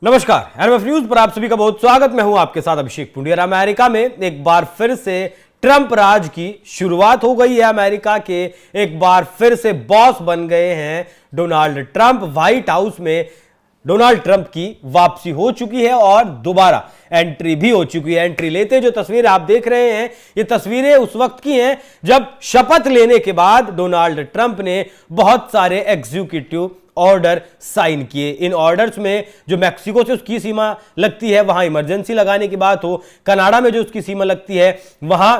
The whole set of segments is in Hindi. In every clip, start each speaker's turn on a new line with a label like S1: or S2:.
S1: नमस्कार, एनएमएफ न्यूज पर आप सभी का बहुत स्वागत। मैं हूं आपके साथ अभिषेक पुंडिया। अमेरिका में एक बार फिर से ट्रंप राज की शुरुआत हो गई है। अमेरिका के एक बार फिर से बॉस बन गए हैं डोनाल्ड ट्रंप। व्हाइट हाउस में डोनाल्ड ट्रंप की वापसी हो चुकी है और दोबारा एंट्री भी हो चुकी है। एंट्री लेते जो तस्वीरें आप देख रहे हैं, ये तस्वीरें उस वक्त की हैं जब शपथ लेने के बाद डोनाल्ड ट्रंप ने बहुत सारे एग्जीक्यूटिव ऑर्डर साइन किए। इन ऑर्डर्स में जो मैक्सिको से उसकी सीमा लगती है वहां इमरजेंसी लगाने की बात हो, कनाडा में जो उसकी सीमा लगती है वहां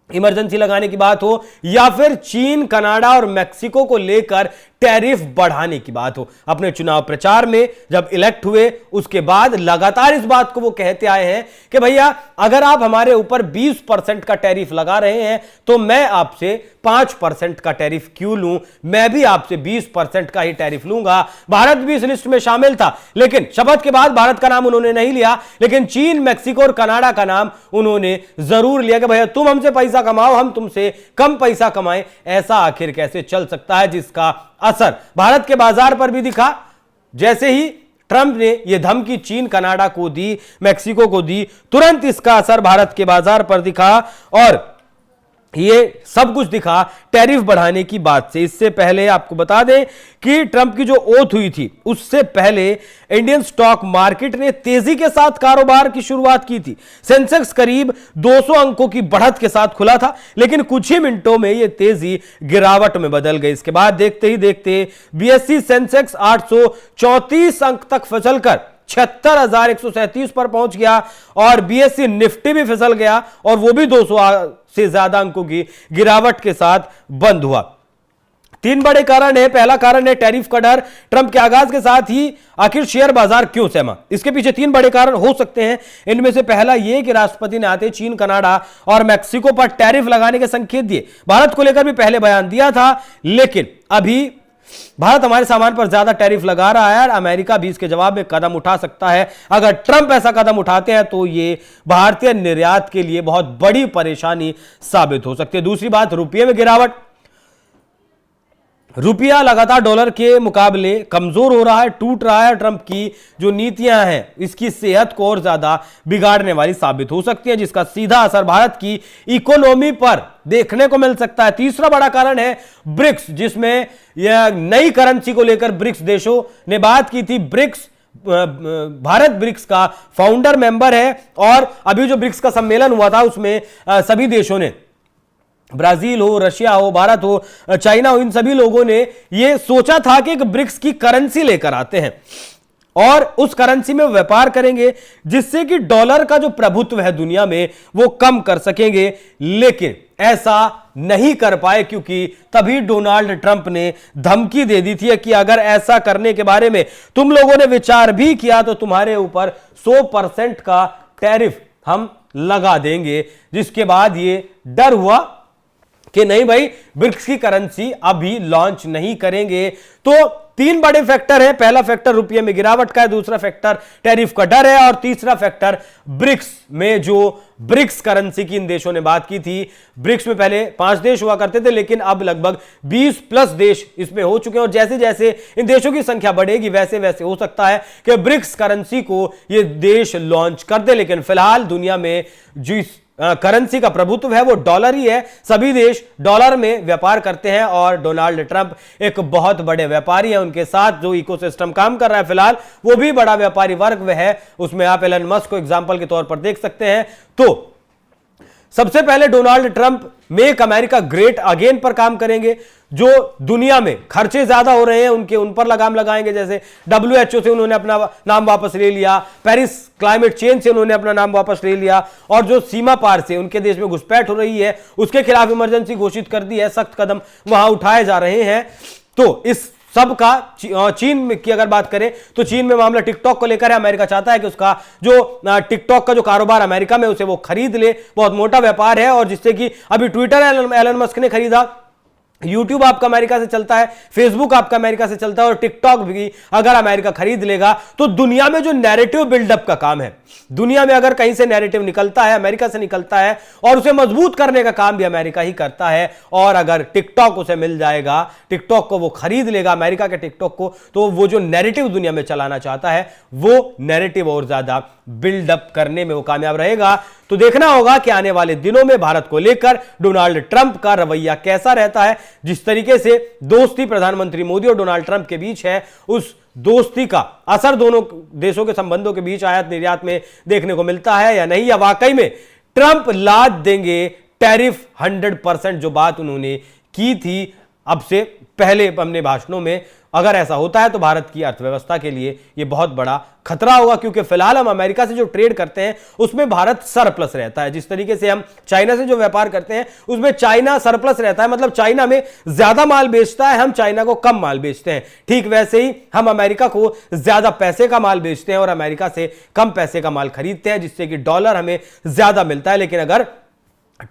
S1: इमरजेंसी लगाने की बात हो, या फिर चीन, कनाडा और मैक्सिको को लेकर टैरिफ बढ़ाने की बात हो। अपने चुनाव प्रचार में जब इलेक्ट हुए उसके बाद लगातार इस बात को वो कहते आए हैं कि भैया अगर आप हमारे ऊपर 20% का टैरिफ लगा रहे हैं तो मैं आपसे 5% का टैरिफ क्यों लूं, मैं भी आपसे 20% का ही टैरिफ लूंगा। भारत भी इस लिस्ट में शामिल था, लेकिन शपथ के बाद भारत का नाम उन्होंने नहीं लिया, लेकिन चीन, मैक्सिको और कनाडा का नाम उन्होंने जरूर लिया कि भैया तुम हमसे पैसा कमाओ, हम तुमसे कम पैसा कमाएं। ऐसा आखिर कैसे चल सकता है, जिसका असर भारत के बाजार पर भी दिखा। जैसे ही ट्रंप ने यह धमकी चीन, कनाडा को दी, मैक्सिको को दी, तुरंत इसका असर भारत के बाजार पर दिखा और ये सब कुछ दिखा टैरिफ बढ़ाने की बात से। इससे पहले आपको बता दें कि ट्रंप की जो ओथ हुई थी उससे पहले इंडियन स्टॉक मार्केट ने तेजी के साथ कारोबार की शुरुआत की थी। सेंसेक्स करीब 200 अंकों की बढ़त के साथ खुला था, लेकिन कुछ ही मिनटों में यह तेजी गिरावट में बदल गई। इसके बाद देखते ही देखते बीएसई सेंसेक्स 834 अंक तक फिसलकर 76,137 पर पहुंच गया और बीएसई निफ्टी भी फिसल गया और वो भी 200 से ज्यादा अंकों की गिरावट के साथ बंद हुआ। तीन बड़े कारण है। पहला कारण है टैरिफ का डर। ट्रंप के आगाज के साथ ही आखिर शेयर बाजार क्यों सहमा, इसके पीछे तीन बड़े कारण हो सकते हैं। इनमें से पहला यह कि राष्ट्रपति ने आते चीन, कनाडा और मैक्सिको पर टैरिफ लगाने के संकेत दिए। भारत को लेकर भी पहले बयान दिया था, लेकिन अभी भारत हमारे सामान पर ज्यादा टैरिफ लगा रहा है और अमेरिका भी इसके जवाब में कदम उठा सकता है। अगर ट्रंप ऐसा कदम उठाते हैं तो यह भारतीय निर्यात के लिए बहुत बड़ी परेशानी साबित हो सकती है। दूसरी बात, रुपये में गिरावट। रुपया लगातार डॉलर के मुकाबले कमजोर हो रहा है, टूट रहा है। ट्रंप की जो नीतियां हैं इसकी सेहत को और ज्यादा बिगाड़ने वाली साबित हो सकती है, जिसका सीधा असर भारत की इकोनॉमी पर देखने को मिल सकता है। तीसरा बड़ा कारण है ब्रिक्स, जिसमें यह नई करेंसी को लेकर ब्रिक्स देशों ने बात की थी। ब्रिक्स, भारत ब्रिक्स का फाउंडर मेंबर है और अभी जो ब्रिक्स का सम्मेलन हुआ था उसमें सभी देशों ने, ब्राजील हो, रशिया हो, भारत हो, चाइना हो, इन सभी लोगों ने यह सोचा था कि एक ब्रिक्स की करेंसी लेकर आते हैं और उस करेंसी में व्यापार करेंगे जिससे कि डॉलर का जो प्रभुत्व है दुनिया में वो कम कर सकेंगे। लेकिन ऐसा नहीं कर पाए क्योंकि तभी डोनाल्ड ट्रंप ने धमकी दे दी थी कि अगर ऐसा करने के बारे में तुम लोगों ने विचार भी किया तो तुम्हारे ऊपर 100% का टैरिफ हम लगा देंगे। जिसके बाद ये डर हुआ कि नहीं भाई, ब्रिक्स की करेंसी अभी लॉन्च नहीं करेंगे। तो तीन बड़े फैक्टर हैं। पहला फैक्टर रुपये में गिरावट का है, दूसरा फैक्टर टैरिफ का डर है और तीसरा फैक्टर ब्रिक्स में जो ब्रिक्स करेंसी की इन देशों ने बात की थी। ब्रिक्स में पहले 5 देश हुआ करते थे, लेकिन अब लगभग 20+ देश इसमें हो चुके हैं और जैसे जैसे इन देशों की संख्या बढ़ेगी वैसे वैसे हो सकता है कि ब्रिक्स करेंसी को ये देश लॉन्च कर दे। लेकिन फिलहाल दुनिया में जिस करेंसी का प्रभुत्व है वो डॉलर ही है। सभी देश डॉलर में व्यापार करते हैं और डोनाल्ड ट्रंप एक बहुत बड़े व्यापारी हैं। उनके साथ जो इकोसिस्टम काम कर रहा है फिलहाल वो भी बड़ा व्यापारी वर्ग है। उसमें आप एलन मस्क को एग्जांपल के तौर पर देख सकते हैं। तो सबसे पहले Donald Trump make America great again पर काम करेंगे। जो दुनिया में खर्चे ज्यादा हो रहे हैं उन पर लगाम लगाएंगे। जैसे WHO से उन्होंने अपना नाम वापस ले लिया, पेरिस क्लाइमेट चेंज से उन्होंने अपना नाम वापस ले लिया और जो सीमा पार से उनके देश में घुसपैठ हो रही है उसके खिलाफ इमरजेंसी घोषित कर दी है। सख्त कदम वहां उठाए जा रहे हैं। तो इस सब का चीन की अगर बात करें तो चीन में मामला टिकटॉक को लेकर है। अमेरिका चाहता है कि उसका जो टिकटॉक का जो कारोबार अमेरिका में उसे वो खरीद ले। बहुत मोटा व्यापार है और जिससे कि अभी ट्विटर एलन मस्क ने खरीदा, यूट्यूब आपका अमेरिका से चलता है, फेसबुक आपका अमेरिका से चलता है, और टिकटॉक भी अगर अमेरिका खरीद लेगा तो दुनिया में जो नैरेटिव बिल्डअप का काम है, दुनिया में अगर कहीं से नैरेटिव निकलता है, अमेरिका से निकलता है, और उसे मजबूत करने का काम भी अमेरिका ही करता है। और अगर टिकटॉक उसे मिल जाएगा, टिकटॉक को वो खरीद लेगा, अमेरिका के टिकटॉक को, तो वो जो नैरेटिव दुनिया में चलाना चाहता है वो नैरेटिव और ज्यादा बिल्डअप करने में वो कामयाब रहेगा। तो देखना होगा कि आने वाले दिनों में भारत को लेकर डोनाल्ड ट्रंप का रवैया कैसा रहता है। जिस तरीके से दोस्ती प्रधानमंत्री मोदी और डोनाल्ड ट्रंप के बीच है, उस दोस्ती का असर दोनों देशों के संबंधों के बीच आयात निर्यात में देखने को मिलता है या नहीं, या वाकई में ट्रंप लाद देंगे टैरिफ 100%, जो बात उन्होंने की थी अब से पहले अपने भाषणों में। अगर ऐसा होता है तो भारत की अर्थव्यवस्था के लिए यह बहुत बड़ा खतरा होगा, क्योंकि फिलहाल हम अमेरिका से जो ट्रेड करते हैं उसमें भारत सरप्लस रहता है। जिस तरीके से हम चाइना से जो व्यापार करते हैं उसमें चाइना सरप्लस रहता है, मतलब चाइना में ज्यादा माल बेचता है, हम चाइना को कम माल बेचते हैं। ठीक वैसे ही हम अमेरिका को ज्यादा पैसे का माल बेचते हैं और अमेरिका से कम पैसे का माल खरीदते हैं, जिससे कि डॉलर हमें ज्यादा मिलता है। लेकिन अगर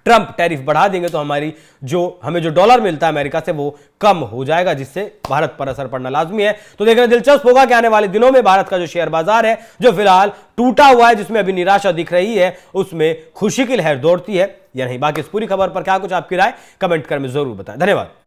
S1: ट्रंप टैरिफ बढ़ा देंगे तो हमें जो डॉलर मिलता है अमेरिका से वो कम हो जाएगा, जिससे भारत पर असर पड़ना लाजमी है। तो देखना दिलचस्प होगा कि आने वाले दिनों में भारत का जो शेयर बाजार है, जो फिलहाल टूटा हुआ है, जिसमें अभी निराशा दिख रही है, उसमें खुशी की लहर दौड़ती है या नहीं। बाकी इस पूरी खबर पर क्या कुछ आपकी राय कमेंट कर में जरूर बताएं। धन्यवाद।